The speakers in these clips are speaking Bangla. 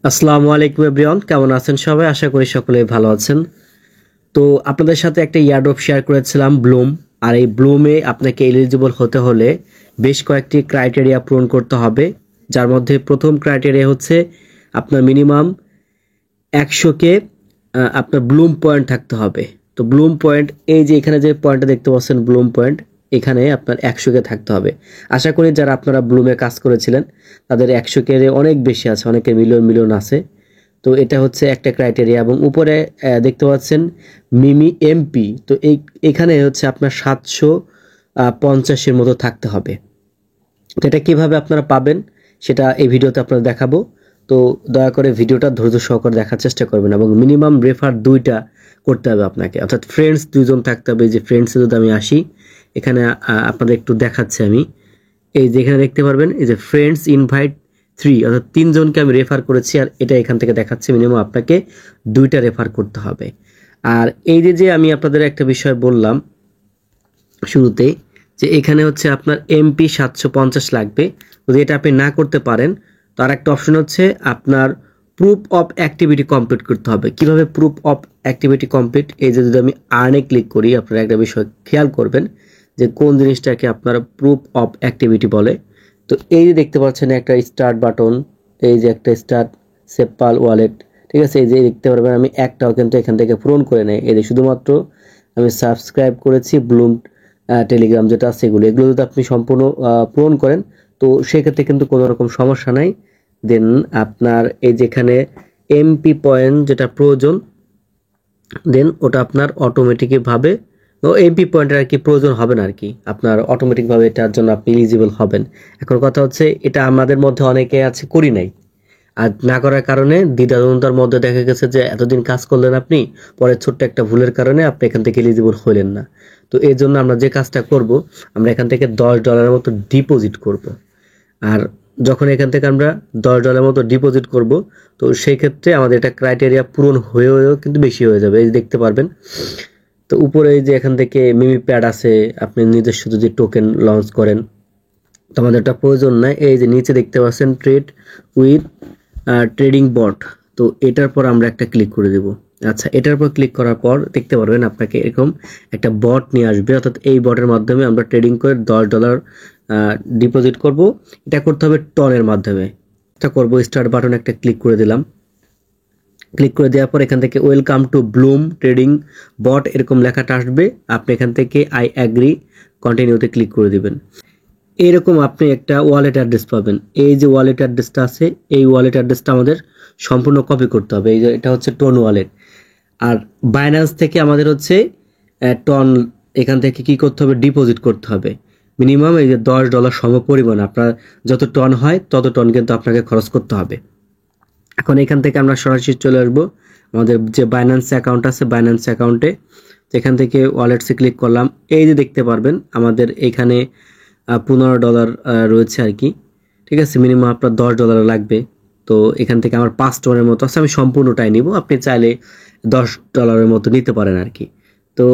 আসসালামু আলাইকুম এভরিওয়ান, কেমন আছেন সবাই? আশা করি সকলেই ভালো আছেন। তো আপনাদের সাথে একটা ইয়ারড্রপ শেয়ার করেছিলাম ব্লুম। আর এই ব্লুমে আপনাকে এলিজিবল হতে হলে বেশ কয়েকটি ক্রাইটেরিয়া পূরণ করতে হবে, যার মধ্যে প্রথম ক্রাইটেরিয়া হচ্ছে আপনার মিনিমাম 100 কে আপনার ব্লুম পয়েন্ট থাকতে হবে। তো ব্লুম পয়েন্ট, এই যে এখানে যে পয়েন্টটা দেখতে পাচ্ছেন ব্লুম পয়েন্ট, এখানে আপনার 100 কে থাকতে হবে। আশা করি যারা আপনারা ব্লুমে কাজ করেছিলেন তাদের 100 কে অনেক বেশি আছে, অনেকের মিলিয়ন মিলিয়ন আছে। তো এটা হচ্ছে একটা ক্রাইটেরিয়া। এবং উপরে দেখতে পাচ্ছেন মিমি এমপি, তো এখানে হচ্ছে আপনার 750-এর মতো থাকতে হবে। তো এটা কীভাবে আপনারা পাবেন সেটা এই ভিডিওতে আপনারা দেখাবো। তো দয়া করে ভিডিওটা ধৈর্য সহকারে দেখার চেষ্টা করবেন এবং মিনিমাম রেফার 2টা করতে হবে আপনাকে, অর্থাৎ ফ্রেন্ডস 2জন থাকতে হবে। যে ফ্রেন্ডসে যদি আমি আসি, এখানে আপনাদের একটু দেখাচ্ছি আমি। এই যে এখানে দেখতে পারবেন, এই যে ফ্রেন্ডস ইনভাইট 3, অর্থাৎ 3জনকে আমি রেফার করেছি। আর এটা এখান থেকে দেখাচ্ছে মিনিমাম আপনাকে 2টা রেফার করতে হবে। আর এই যে আমি আপনাদের একটা বিষয় বললাম শুরুতেই, যে এখানে হচ্ছে আপনার এমপি 750 লাগবে। যদি এটা আপনি না করতে পারেন, তো আর একটা অপশন হচ্ছে আপনার প্রুফ অফ অ্যাক্টিভিটি কমপ্লিট করতে হবে। কিভাবে প্রুফ অফ অ্যাক্টিভিটি কমপ্লিট? এই যে যদি আমি আর্নে ক্লিক করি, আপনারা একটা বিষয় খেয়াল করবেন যে কোন জিনিসটাকে আপনার প্রুফ অফ অ্যাক্টিভিটি বলে। তো এই যে দেখতে পাচ্ছেন একটা স্টার্ট বাটন, এই যে একটা স্টার্ট সেপাল ওয়ালেট, ঠিক আছে। এই যে দেখতে পারবেন আমি একটাও কিন্তু এখান থেকে পূরণ করে নেই। এই যে শুধুমাত্র আমি সাবস্ক্রাইব করেছি ব্লুম টেলিগ্রাম যেটা আছে, এগুলো যদি আপনি সম্পূর্ণ পূরণ করেন, তো সেক্ষেত্রে কিন্তু কোনো রকম সমস্যা নাই। দেন আপনার এই যেখানে এমপি পয়েন্ট যেটা প্রয়োজন, দেন ওটা আপনার অটোমেটিকভাবে এমপি পয়েন্টের আর কি প্রয়োজন হবে না আর কি, আপনার অটোমেটিকভাবে এটার জন্য আপনি এলিজিবল হবেন। এখন কথা হচ্ছে, এটা আমাদের মধ্যে অনেকে আছে করি নাই, আর না করার কারণে দ্বিধাদ্বন্দ্বের মধ্যে দেখা গেছে যে এতদিন কাজ করলেন আপনি, পরে ছোট্ট একটা ভুলের কারণে আপনি এখান থেকে এলিজিবল হলেন না। তো এই জন্য আমরা যে কাজটা করব, আমরা এখান থেকে $10 মতো ডিপোজিট করব। আর যখন এখান থেকে আমরা $10 মতো ডিপোজিট করব, তো সেই ক্ষেত্রে আমাদের এটা ক্রাইটেরিয়া পূরণ হয়েও কিন্তু বেশি হয়ে যাবে। এই দেখতে পারবেন, তো উপরে এই যে এখান থেকে মিমি প্যাড আছে, আপনি নিজস্ব যদি টোকেন লঞ্চ করেন, তো আমাদের এটা প্রয়োজন নাই। এই যে নিচে দেখতে পাচ্ছেন ট্রেড উইথ ট্রেডিং বট, তো এটার পর আমরা একটা ক্লিক করে দেব। আচ্ছা, এটার পর ক্লিক করার পর দেখতে পারবেন আপনাকে এরকম একটা বট নিয়ে আসবে, অর্থাৎ এই বটের মাধ্যমে আমরা ট্রেডিং করে $10 ডিপোজিট করব। এটা করতে হবে টনের মাধ্যমে। এটা করব, স্টার্ট বাটন একটা ক্লিক করে দিলাম। ক্লিক করে দেওয়ার পর এখান থেকে ওয়েলকাম টু ব্লুম ট্রেডিং বট এরকম লেখাটা আসবে। আপনি এখান থেকে আই অ্যাগ্রি কন্টিনিউতে ক্লিক করে দিবেন। এইরকম আপনি একটা ওয়ালেট অ্যাড্রেস পাবেন। এই যে ওয়ালেট অ্যাড্রেসটা আছে, এই ওয়ালেট অ্যাড্রেসটা আমাদের সম্পূর্ণ কপি করতে হবে। এই যে এটা হচ্ছে টন ওয়ালেট, আর বাইন্যান্স থেকে আমাদের হচ্ছে টন, এখান থেকে কি করতে হবে? ডিপোজিট করতে হবে মিনিমাম এই যে $10 সম পরিমাণ। আপনার যত টন হয় তত টন কিন্তু আপনাকে খরচ করতে হবে। এখন এখান থেকে আমরা সরাসরি চলে আসবো আমাদের যে বাইন্যান্স অ্যাকাউন্ট আছে, বাইন্যান্স অ্যাকাউন্টে এখান থেকে ওয়ালেটসে ক্লিক করলাম। এই যে দেখতে পারবেন আমাদের এখানে $15 রয়েছে আর কি, ঠিক আছে। মিনিমাম আপনার $10 লাগবে। তো এখান থেকে আমার 5 টনের মতো আছে, আমি সম্পূর্ণটাই নিব, আপনি চাইলে $10 মতো নিতে পারেন আর কি। তো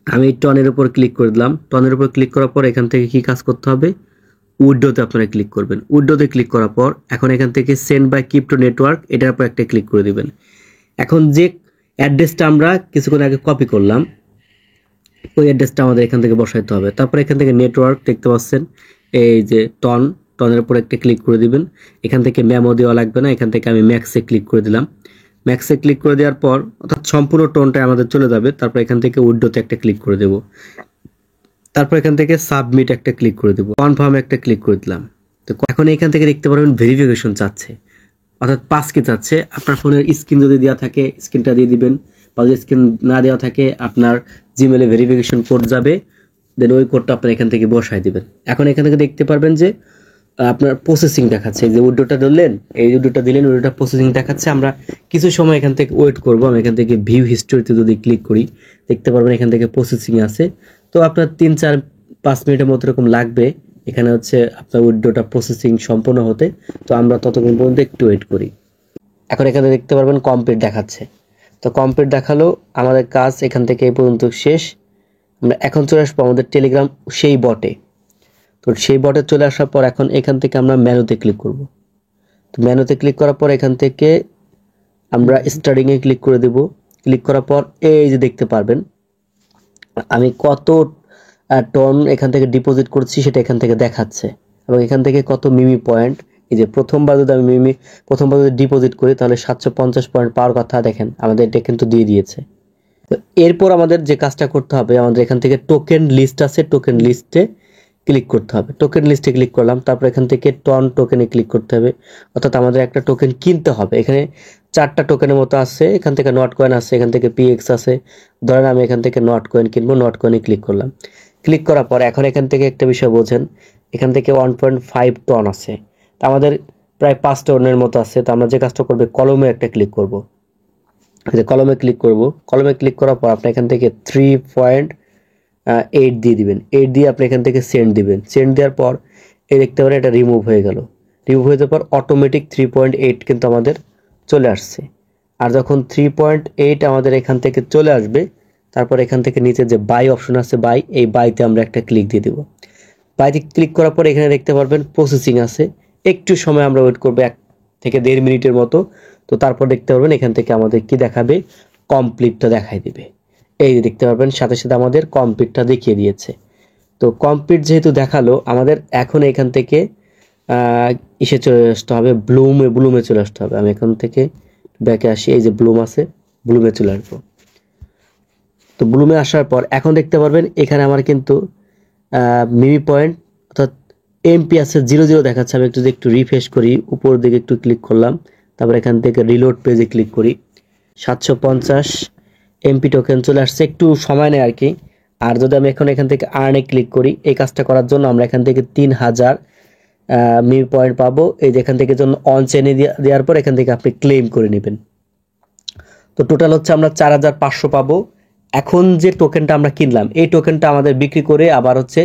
আমি টনের উপর ক্লিক করে দিলাম। টনের উপর ক্লিক করার পর এখান থেকে কি কাজ করতে হবে? উইড্রোতে আপনারা ক্লিক করবেন। উইড্রোতে ক্লিক করার পর এখন এখান থেকে সেন্ড বাই ক্রিপ্টো নেটওয়ার্ক, এটার উপর একটা ক্লিক করে দিবেন। এখন যে অ্যাড্রেসটা আমরা কিছুক্ষণ আগে কপি করলাম, ওই অ্যাড্রেসটা আমাদের এখান থেকে বসাইতে হবে। তারপর এখান থেকে নেটওয়ার্ক দেখতে পাচ্ছেন, এই যে টনের উপর একটা ক্লিক করে দিবেন। এখান থেকে মেমো দেওয়া লাগবে না, এখান থেকে আমি ম্যাক্সে ক্লিক করে দিলাম। ম্যাক্সে ক্লিক করে দেওয়ার পর অর্থাৎ সম্পূর্ণ টোনটা আমাদের চলে যাবে। তারপর এখান থেকে উইড্রোতে একটা ক্লিক করে দেব। তারপর এখান থেকে সাবমিট একটা ক্লিক করে দেব, কনফার্ম একটা ক্লিক করে দিলাম। তো এখন এখান থেকে দেখতে পারবেন ভেরিফিকেশন চাচ্ছে, অর্থাৎ পাসকি চাচ্ছে। আপনার ফোনের স্ক্রিন যদি দেওয়া থাকে স্ক্রিনটা দিয়ে দিবেন, বা যদি স্ক্রিন না দেওয়া থাকে আপনার জিমেলে ভেরিফিকেশন কোড যাবে, দেন ওই কোডটা আপনার এখান থেকে বসাই দিবেন। এখন এখান থেকে দেখতে পারবেন যে আপনার প্রসেসিং দেখাচ্ছে। যে উইড্রোটা ধরলেন, এই উইড্রোটা দিলেন, উইড্রোটা প্রসেসিং দেখাচ্ছে। আমরা কিছু সময় এখান থেকে ওয়েট করব। আমি এখান থেকে ভিউ হিস্টোরিতে যদি ক্লিক করি, দেখতে পারবেন এখান থেকে প্রসেসিং আছে। তো আপনার 3-4-5 মিনিটের মতো এরকম লাগবে এখানে হচ্ছে আপনার উইড্রোটা প্রসেসিং সম্পূর্ণ হতে। তো আমরা ততক্ষণ পর্যন্ত একটু ওয়েট করি। এখন এখানে দেখতে পারবেন কমপ্লিট দেখাচ্ছে। তো কমপ্লিট দেখালো, আমাদের কাজ এখান থেকে এই পর্যন্ত শেষ। আমরা এখন চলে আসবো আমাদের টেলিগ্রাম সেই বটে। তো সেই বটে চলে আসার পর এখন এখান থেকে আমরা মেনুতে ক্লিক করব। তো মেনুতে ক্লিক করার পর এখান থেকে আমরা স্টার্টিংয়ে ক্লিক করে দেব। ক্লিক করার পর এই যে দেখতে পারবেন আমি কত টন এখান থেকে ডিপোজিট করছি সেটা এখান থেকে দেখাচ্ছে, এবং এখান থেকে কত মিমি পয়েন্ট। এই যে প্রথমবার যদি আমি প্রথমবার যদি ডিপোজিট করি তাহলে 750 পয়েন্ট পাওয়ার কথা, দেখেন আমাদের এটা কিন্তু দিয়ে দিয়েছে। তো এরপর আমাদের যে কাজটা করতে হবে, আমাদের এখান থেকে টোকেন লিস্ট আছে, টোকেন লিস্টে ক্লিক করতে হবে। টোকেন লিস্টে ক্লিক করলাম, তারপর এখান থেকে টন টোকেনে ক্লিক করতে হবে, অর্থাৎ আমাদের একটা টোকেন কিনতে হবে। এখানে 4টা টোকেনের মতো আছে, এখান থেকে নট কয়েন আছে, এখান থেকে পিএক্স আছে। ধরেন আমি এখান থেকে নট কয়েন কিনবো, নট কয়েনে ক্লিক করলাম। ক্লিক করার পর এখন এখান থেকে একটা বিষয় বোঝেন, এখান থেকে 1.5 টন আছে, তা আমাদের প্রায় 5 টনের মতো আছে। তো আমরা যে কাজটা করবো, কলমে একটা ক্লিক করব, যে কলমে ক্লিক করব। কলমে ক্লিক করার পর আপনি এখান থেকে 3.8 দিয়ে দিবেন। 8 দিয়ে আপনি এখান থেকে সেন্ড দিবেন। সেন্ড দেওয়ার পর এই দেখতে পারেন এটা রিমুভ হয়ে গেল। রিমুভ হয়ে যাওয়ার পর অটোমেটিক 3.8 কিন্তু আমাদের চলে আসছে। আর যখন 3.8 আমাদের এখান থেকে চলে আসবে, তারপর এখান থেকে নিচে যে বাই অপশন আছে, বাই, এই বাইতে আমরা একটা ক্লিক দিয়ে দেব। বাইতে ক্লিক করার পর এখানে দেখতে পারবেন প্রসেসিং আছে, একটু সময় আমরা ওয়েট করবো, 1 থেকে 1.5 মিনিটের মতো। তো তারপর দেখতে পারবেন এখান থেকে আমাদের কি দেখাবে, কমপ্লিটটা দেখাই দিবে। এই যে দেখতে পারবেন সাথে সাথে আমাদের কমপ্লিটটা দেখিয়ে দিয়েছে। তো কমপ্লিট যেহেতু দেখালো, আমাদের এখন এখান থেকে ইসে চলে আসতে হবে, ব্লুমে চলে আসতে হবে। আমি এখান থেকে ব্যাকে আসি, এই যে ব্লুম আছে, ব্লুমে চলে আসবো। তো ব্লুমে আসার পর এখন দেখতে পারবেন এখানে আমার কিন্তু মিমি পয়েন্ট অর্থাৎ এমপি আছে 00 দেখাচ্ছে। আমি একটু রিফ্রেশ করি, উপর দিকে একটু ক্লিক করলাম, তারপর এখান থেকে রিলোড পেজে ক্লিক করি, 750 এমপি টোকেন চলে আসছে। একটু সময় নেয় আর কি। আর যদি আমি এখন এখান থেকে আর্নে ক্লিক করি, এই কাজটা করার জন্য আমরা এখান থেকে 3000 মিমি পয়েন্ট পাবো। এই যে এখান থেকে জন্য অন চেনে দেওয়ার পর এখান থেকে আপনি ক্লেম করে নেবেন। তো টোটাল হচ্ছে আমরা 4500 পাবো। এখন যে টোকেনটা আমরা কিনলাম, এই টোকেনটা আমাদের বিক্রি করে আবার হচ্ছে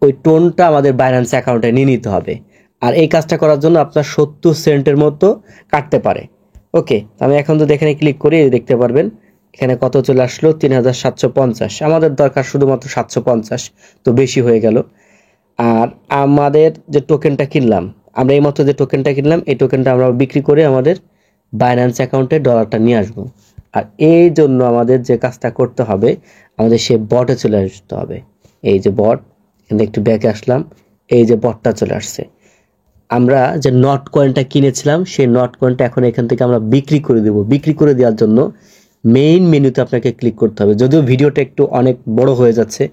ওই টোনটা আমাদের বাইন্যান্স অ্যাকাউন্টে নিয়ে নিতে হবে। আর এই কাজটা করার জন্য আপনার 70 সেন্টের মতো কাটতে পারে। ওকে, আমি এখন যদি এখানে ক্লিক করি দেখতে পারবেন এখানে কত চলে আসলো, 3750। আমাদের দরকার শুধুমাত্র 750, তো বেশি হয়ে গেল। আর আমাদের যে টোকেনটা কিনলাম, আমরা এইমাত্র যে টোকেনটা কিনলাম, এই টোকেনটা আমরা বিক্রি করে আমাদের বাইন্যান্স অ্যাকাউন্টে ডলারটা নিয়ে আসবো। আর এই জন্য আমাদের যে কাজটা করতে হবে, আমাদের সে বটে চলে আসতে হবে। এই যে বট, এখানে একটু ব্যাকে আসলাম, এই যে বটটা চলে আসছে। আমরা যে নট কয়েনটা কিনেছিলাম, সেই নট কয়েনটা এখন এখান থেকে আমরা বিক্রি করে দেব। বিক্রি করে দেওয়ার জন্য মেইন মেনুতে আপনাকে ক্লিক করতে হবে। যদিও ভিডিওটা একটু অনেক বড় হয়ে যাচ্ছে,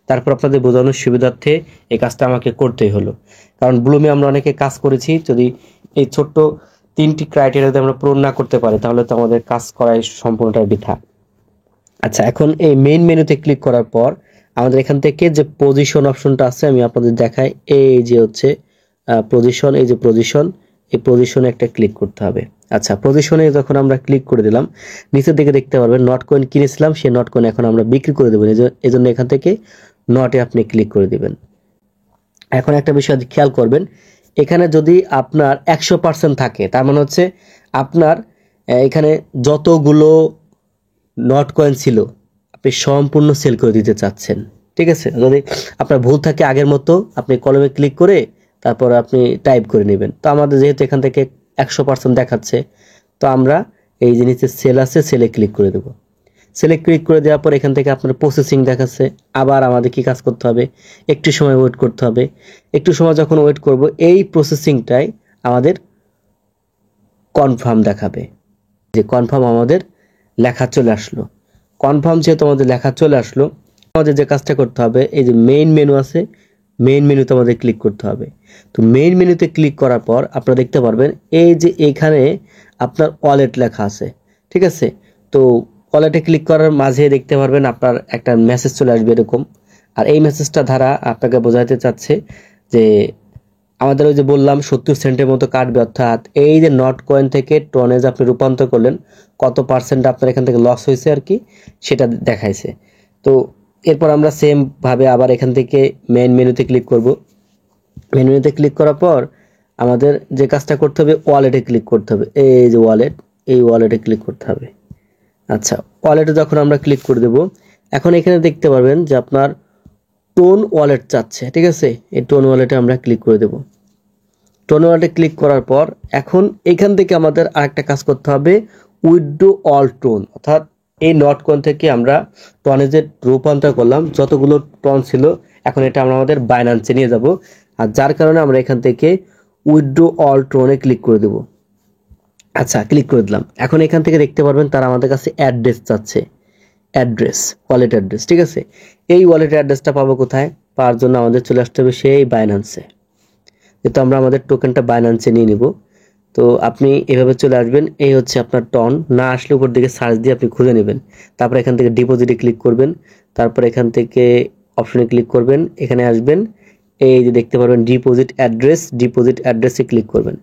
তারপর আপনাদের বোঝানোর সুবিধার্থে এই কাজটা আমাকে করতেই হলো। কারণ ব্লুমে আমরা অনেকে কাজ করেছি, যদি এই ছোট্ট 3টি ক্রাইটেরিয়াতে আমরা পূরণ না করতে পারি তাহলে তো আমাদের কাজ করাই সম্পূর্ণটাই বৃথা। আচ্ছা, এখন এই মেইন মেনুতে ক্লিক করার পর আমাদের এখান থেকে যে পজিশন অপশনটা আছে, আমি আপনাদের দেখাই। এই যে হচ্ছে পজিশন, এই যে পজিশন, এই পজিশনে একটা ক্লিক করতে হবে। আচ্ছা, পজিশনে যখন আমরা ক্লিক করে দিলাম, নিচের দিকে দেখতে পারবেন নট কয়েন কিনেছিলাম, সেই নট কয়েন এখন আমরা বিক্রি করে দেবো। এই জন্য এখান থেকে নটে আপনি ক্লিক করে দিবেন। এখন একটা বিষয় খেয়াল করবেন, এখানে যদি আপনার 100% থাকে, তার মানে হচ্ছে আপনার এখানে যতগুলো নট কয়েন ছিল আপনি সম্পূর্ণ সেল করে দিতে চাচ্ছেন। ঠিক আছে, যদি আপনার ভুল থাকে আগের মতো আপনি কলমে ক্লিক করে তারপর আপনি টাইপ করে নেবেন। তো আমাদের যেহেতু এখান থেকে 100% দেখাচ্ছে, তো আমরা এই যে নিচে সেল আছে, সেলে ক্লিক করে দেব। সেলে ক্লিক করে দেওয়ার পর এখান থেকে আপনার প্রসেসিং দেখাচ্ছে। আবার আমাদের কি কাজ করতে হবে, একটু সময় ওয়েট করতে হবে। একটু সময় যখন ওয়েট করব, এই প্রসেসিংটাই আমাদের কনফার্ম দেখাবে, যে কনফার্ম আমাদের লেখা চলে আসলো। কনফার্ম যেহেতু আমাদের লেখা চলে আসলো, আমাদের যে কাজটা করতে হবে, এই যে মেইন মেনু আছে, মেইন মেনুতে আমাদের ক্লিক করতে হবে। তো মেইন মেনুতে ক্লিক করার পর আপনারা দেখতে পারবেন এই যে এখানে আপনার ওয়ালেট লেখা আছে। ঠিক আছে, তো ওয়ালেটে ক্লিক করার মাঝে দেখতে পারবেন আপনার একটা মেসেজ চলে আসবে এরকম। আর এই মেসেজটা দ্বারা আপনাকে বোঝাতে চাচ্ছে যে আমাদের ওই যে বললাম 70 সেন্টের মতো কাটবে, অর্থাৎ এই যে নট কয়েন থেকে টনেজ আপনি রূপান্তর করলেন, কত পার্সেন্ট আপনার এখান থেকে লস হয়েছে আর কি, সেটা দেখাইছে। তো এরপর আমরা সেম ভাবে আবার এখান থেকে মেইন মেনুতে ক্লিক করব। মেইন মেনুতে ক্লিক করার পর আমাদের যে কাজটা করতে হবে, ওয়ালেটে ক্লিক করতে হবে। এই যে ওয়ালেট, এই ওয়ালেটে ক্লিক করতে হবে। আচ্ছা, ওয়ালেটে যখন আমরা ক্লিক করে দেব, এখন এখানে দেখতে পারবেন যে আপনার টোন ওয়ালেট চাচ্ছে। ঠিক আছে, এই টোন ওয়ালেটে আমরা ক্লিক করে দেব। টোন ওয়ালেটে ক্লিক করার পর এখন এখান থেকে আমাদের আরেকটা কাজ করতে হবে, উইথড্র অল টোন, অর্থাৎ এই নট কয়েন থেকে আমরা টনে যে রূপান্তর করলাম যতগুলো টন ছিল এখন এটা আমরা আমাদের বাইন্যান্সে নিয়ে যাব, আর যার কারণে আমরা এখান থেকে উইথড্র অল টোনে ক্লিক করে দেব। আচ্ছা, ক্লিক করে দিলাম। এখন এখান থেকে দেখতে পারবেন তারা আমাদের কাছে অ্যাড্রেস চাচ্ছে, অ্যাড্রেস, ওয়ালেট অ্যাড্রেস। ঠিক আছে, এই ওয়ালেট অ্যাড্রেসটা পাবো কোথায়? পাওয়ার জন্য আমাদের চলে আসতে হবে সেই বাইন্যান্সে, যেহেতু আমরা আমাদের টোকেনটা বাইন্যান্সে নিয়ে নিব। তো আপনি এভাবে চলে আসবেন, এই হচ্ছে আপনার টন। না আসলে উপর দিকে সার্চ দিয়ে আপনি খুঁজে নেবেন, তারপর এখান থেকে ডিপোজিটে ক্লিক করবেন, তারপর এখান থেকে অপশনে ক্লিক করবেন, এখানে আসবেন, এই যে দেখতে পারবেন ডিপোজিট অ্যাড্রেস, ডিপোজিট অ্যাড্রেসে ক্লিক করবেন।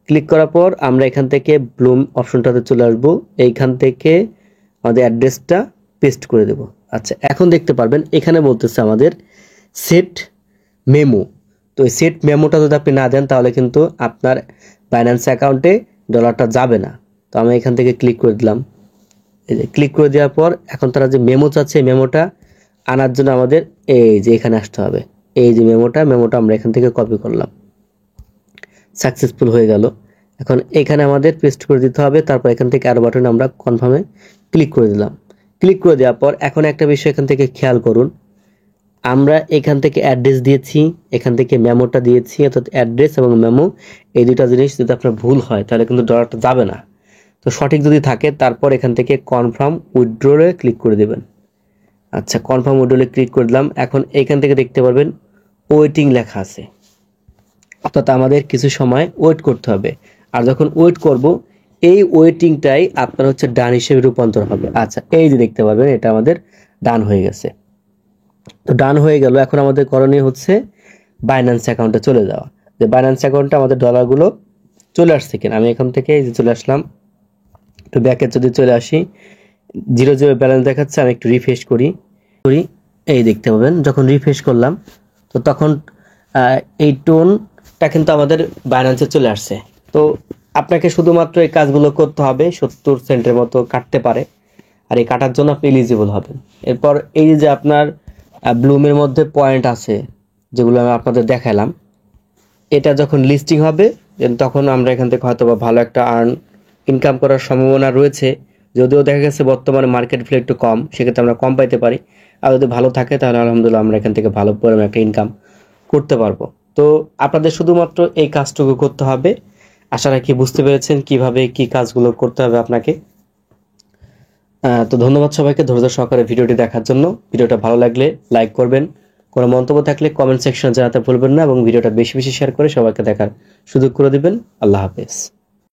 ক্লিক করার পর আমরা এখান থেকে ব্লুম অপশনটাতে চলে আসব, এইখান থেকে আমাদের অ্যাড্রেসটা পেস্ট করে দেব। আচ্ছা, এখন দেখতে পারবেন এখানে বলতেছে আমাদের সেট মেমো। তো এই সেট মেমোটা যদি আপনি না দেন তাহলে কিন্তু আপনার বাইন্যান্স অ্যাকাউন্টে ডলারটা যাবে না। তো আমি এখান থেকে ক্লিক করে দিলাম। এই যে ক্লিক করে দেওয়ার পর এখন তারা যে মেমো চাচ্ছে, মেমোটা আনার জন্য আমাদের এই যে এখানে আসতে হবে। এই যে মেমোটা আমরা এখান থেকে কপি করলাম, সাকসেসফুল হয়ে গেল। এখন এখানে আমাদের পেস্ট করে দিতে হবে, তারপর এখান থেকে আরো বাটনে আমরা কনফার্মে ক্লিক করে দিলাম। ক্লিক করে দেওয়ার পর এখন একটা বিষয় এখান থেকে খেয়াল করুন, আমরা এখান থেকে অ্যাড্রেস দিয়েছি, এখান থেকে মেমোটা দিয়েছি, অর্থাৎ অ্যাড্রেস এবং মেমো এই দুটো জিনিস যদি আপনার ভুল হয় তাহলে কিন্তু ডলারটা যাবে না। তো সঠিক যদি থাকে তারপর এখান থেকে কনফার্ম উইথড্রলে ক্লিক করে দেবেন। আচ্ছা, কনফার্ম উইথড্রলে ক্লিক করে দিলাম। এখন এখান থেকে দেখতে পারবেন ওয়েটিং লেখা আছে, অর্থাৎ আমাদের কিছু সময় ওয়েট করতে হবে। আর যখন ওয়েট করব এই ওয়েটিংটাই আপনার হচ্ছে ডান হিসেবে রূপান্তর হবে। আচ্ছা, এই যে দেখতে পারবেন এটা আমাদের ডান হয়ে গেছে। তো ডান হয়ে গেল। এখন আমাদের করণীয় হচ্ছে বাইন্যান্স অ্যাকাউন্টে চলে যাওয়া, যে বাইন্যান্স অ্যাকাউন্টে আমাদের ডলারগুলো চলে আসছে কিনা। আমি এখান থেকে এই যে চলে আসলাম, একটু ব্যাকে যদি চলে আসি, 0 ব্যালেন্স দেখাচ্ছে, আমি একটু রিফ্রেশ করি। এই দেখতে পাবেন যখন রিফ্রেশ করলাম তো তখন এই টোনটা কিন্তু আমাদের বাইন্যান্সে চলে আসছে। তো আপনাকে শুধুমাত্র এই কাজগুলো করতে হবে, 70 সেন্টের মতো কাটতে পারে, আর এই কাটার জন্য আপনি এলিজিবল হবেন। এরপর এই যে আপনার ব্লুমের মধ্যে পয়েন্ট আছে যেগুলো আমি আপনাদের দেখালাম, এটা যখন লিস্টিং হবে তখন আমরা এখান থেকে হয়তো বা ভালো একটা ইনকাম করার সম্ভাবনা রয়েছে। যদিও দেখা গেছে বর্তমানে মার্কেট ভ্যালু একটু কম, সেক্ষেত্রে আমরা কম পাইতে পারি। আর যদি ভালো থাকে তাহলে আলহামদুলিল্লাহ আমরা এখান থেকে ভালো পরিমাণে একটা ইনকাম করতে পারবো। তো আপনাদের শুধুমাত্র এই কাজটুকু করতে হবে। আশা রাখি বুঝতে পেরেছেন কিভাবে কি কাজগুলো করতে হবে আপনাকে। তো ধন্যবাদ সবাইকে ধৈর্য সহকারে ভিডিওটি দেখার জন্য। ভিডিওটা ভালো লাগলে লাইক করবেন, কোনো মন্তব্য থাকলে কমেন্ট সেকশনে জানাতে ভুলবেন না, এবং ভিডিওটা বেশি বেশি শেয়ার করে সবাইকে দেখার সুযোগ করে দিবেন। আল্লাহ হাফেজ।